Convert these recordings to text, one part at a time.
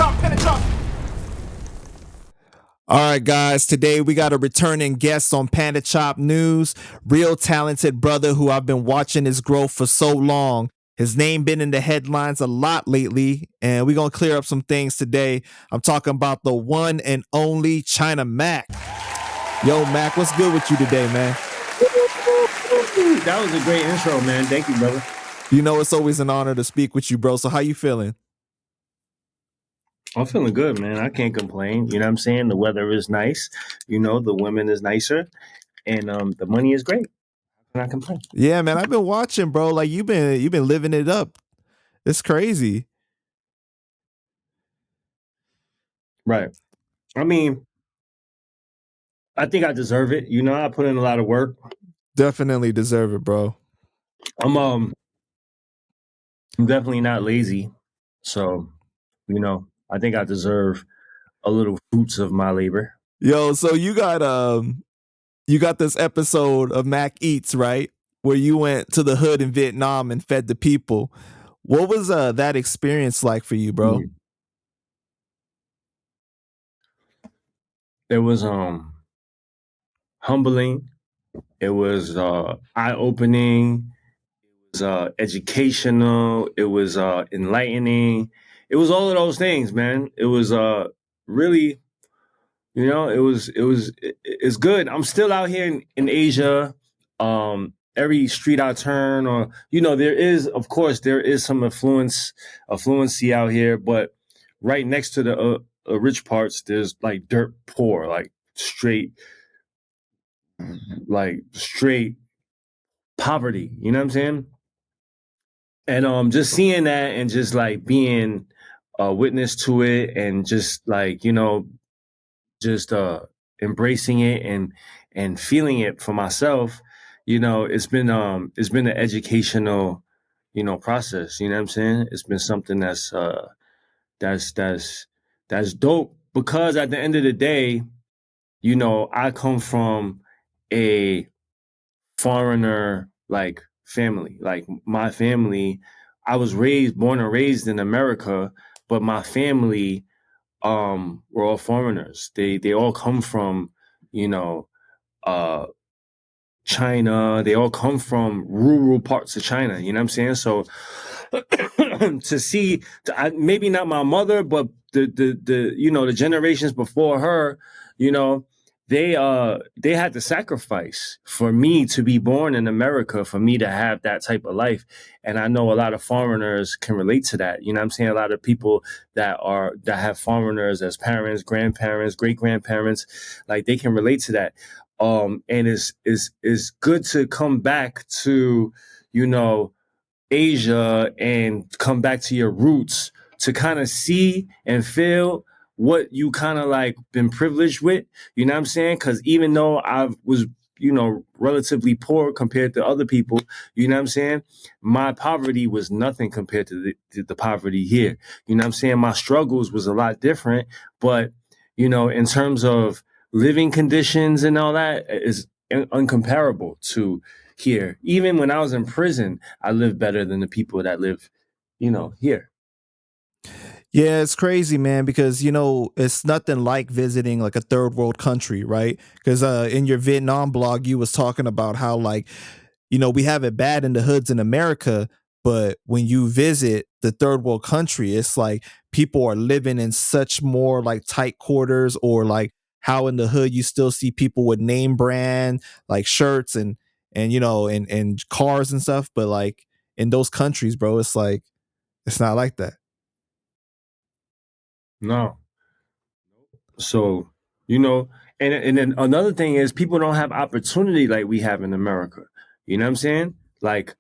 All right, guys. Today we got a returning guest on Panda Chop News. Real talented brother who I've been watching his growth for so long. His name been in the headlines a lot lately, and we're gonna clear up some things today. I'm talking about the one and only China Mac. Yo, Mac, what's good with you today, man? That was a great intro, man. Thank you, brother. You know it's always an honor to speak with you, bro. So how you feeling? I'm feeling good, man. I can't complain. You know what I'm saying? The weather is nice. You know, the women is nicer, and the money is great. How can I complain? Yeah, man, I've been watching, bro. Like you've been living it up. It's crazy. Right. I mean, I think I deserve it. You know, I put in a lot of work. Definitely deserve it, bro. I'm definitely not lazy. So, you know, I think I deserve a little fruits of my labor. Yo, so you got this episode of Mac Eats, right? Where you went to the hood in Vietnam and fed the people. What was that experience like for you, bro? It was humbling. It was eye-opening. It was educational. It was enlightening. It was all of those things, man. It was really, you know, it's good. I'm still out here in Asia. Every street I turn, or you know, there is, of course, there is some affluency out here, but right next to the rich parts, there's like dirt poor, like straight poverty. You know what I'm saying? And just seeing that and just like being a witness to it, and just like, you know, just embracing it and feeling it for myself, you know, it's been an educational, you know, process. You know what I'm saying? It's been something that's that's dope, because at the end of the day, you know, I come from a foreigner like family. Like my family, I was born and raised in America, but my family were all foreigners. They all come from, you know, uh China. They all come from rural parts of China. You know what I'm saying? So to see, maybe not my mother, but the you know, the generations before her, you know, they had to sacrifice for me to be born in America, for me to have that type of life. And I know a lot of foreigners can relate to that. You know what I'm saying? A lot of people that have foreigners as parents, grandparents, great grandparents, like they can relate to that. And it's good to come back to, you know, Asia, and come back to your roots, to kind of see and feel what you kind of like been privileged with. You know what I'm saying? Because even though I was, you know, relatively poor compared to other people, you know what I'm saying? My poverty was nothing compared to the poverty here. You know what I'm saying? My struggles was a lot different, but, you know, in terms of living conditions and all that, is uncomparable to here. Even when I was in prison, I lived better than the people that live, you know, here. Yeah, it's crazy, man, because you know it's nothing like visiting like a third world country, right? Because in your Vietnam blog, you was talking about how like you know we have it bad in the hoods in America, but when you visit the third world country, it's like people are living in such more like tight quarters, or like how in the hood you still see people with name brand like shirts and you know and cars and stuff, but like in those countries, bro, it's like it's not like that. No. So, you know, and then another thing is, people don't have opportunity like we have in America. You know what I'm saying? Like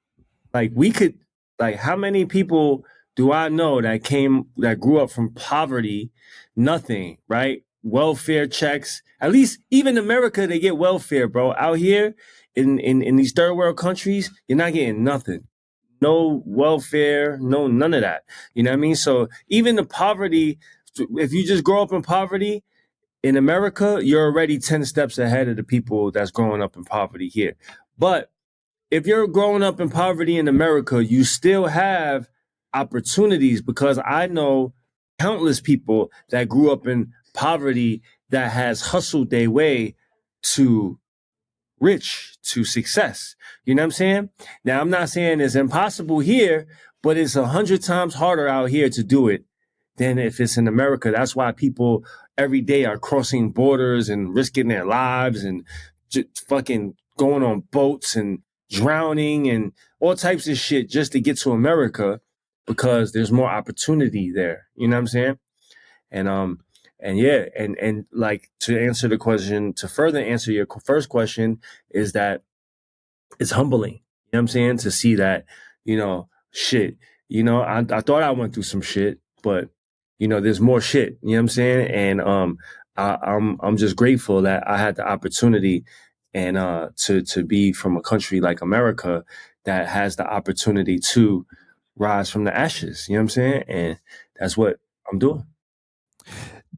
we could, like, how many people do I know that grew up from poverty, nothing, right? Welfare checks. At least even America, they get welfare, bro. Out here in these third world countries, you're not getting nothing. No welfare, no none of that. You know what I mean? So even the poverty, if you just grow up in poverty in America, you're already 10 steps ahead of the people that's growing up in poverty here. But if you're growing up in poverty in America, you still have opportunities, because I know countless people that grew up in poverty that has hustled their way to rich, to success. You know what I'm saying? Now, I'm not saying it's impossible here, but it's 100 times harder out here to do it than if it's in America. That's why people every day are crossing borders and risking their lives and just fucking going on boats and drowning and all types of shit just to get to America because there's more opportunity there. You know what I'm saying? And yeah, and like to answer the question, to further answer your first question, is that it's humbling. You know what I'm saying? To see that, shit. I thought I went through some shit, but there's more shit. You know what I'm saying? And I'm just grateful that I had the opportunity and to be from a country like America that has the opportunity to rise from the ashes. You know what I'm saying? And that's what I'm doing.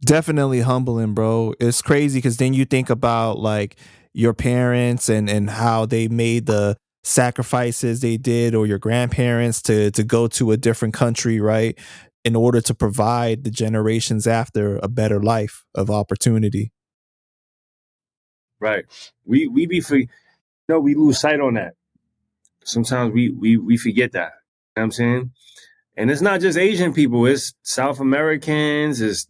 Definitely humbling, bro. It's crazy because then you think about like your parents and how they made the sacrifices they did, or your grandparents to go to a different country, right? In order to provide the generations after a better life of opportunity. Right. We be for we lose sight on that. Sometimes we forget that. You know what I'm saying? And it's not just Asian people, it's South Americans, it's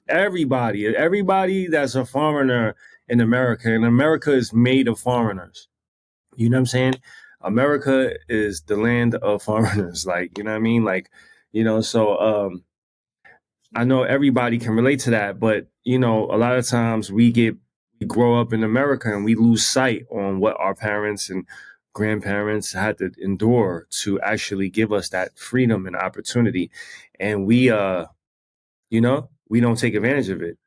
everybody. Everybody that's a foreigner in America. And America is made of foreigners. You know what I'm saying? America is the land of foreigners. Like, you know what I mean? Like, so I know everybody can relate to that, but a lot of times we grow up in America and we lose sight on what our parents and grandparents had to endure to actually give us that freedom and opportunity. And we don't take advantage of it.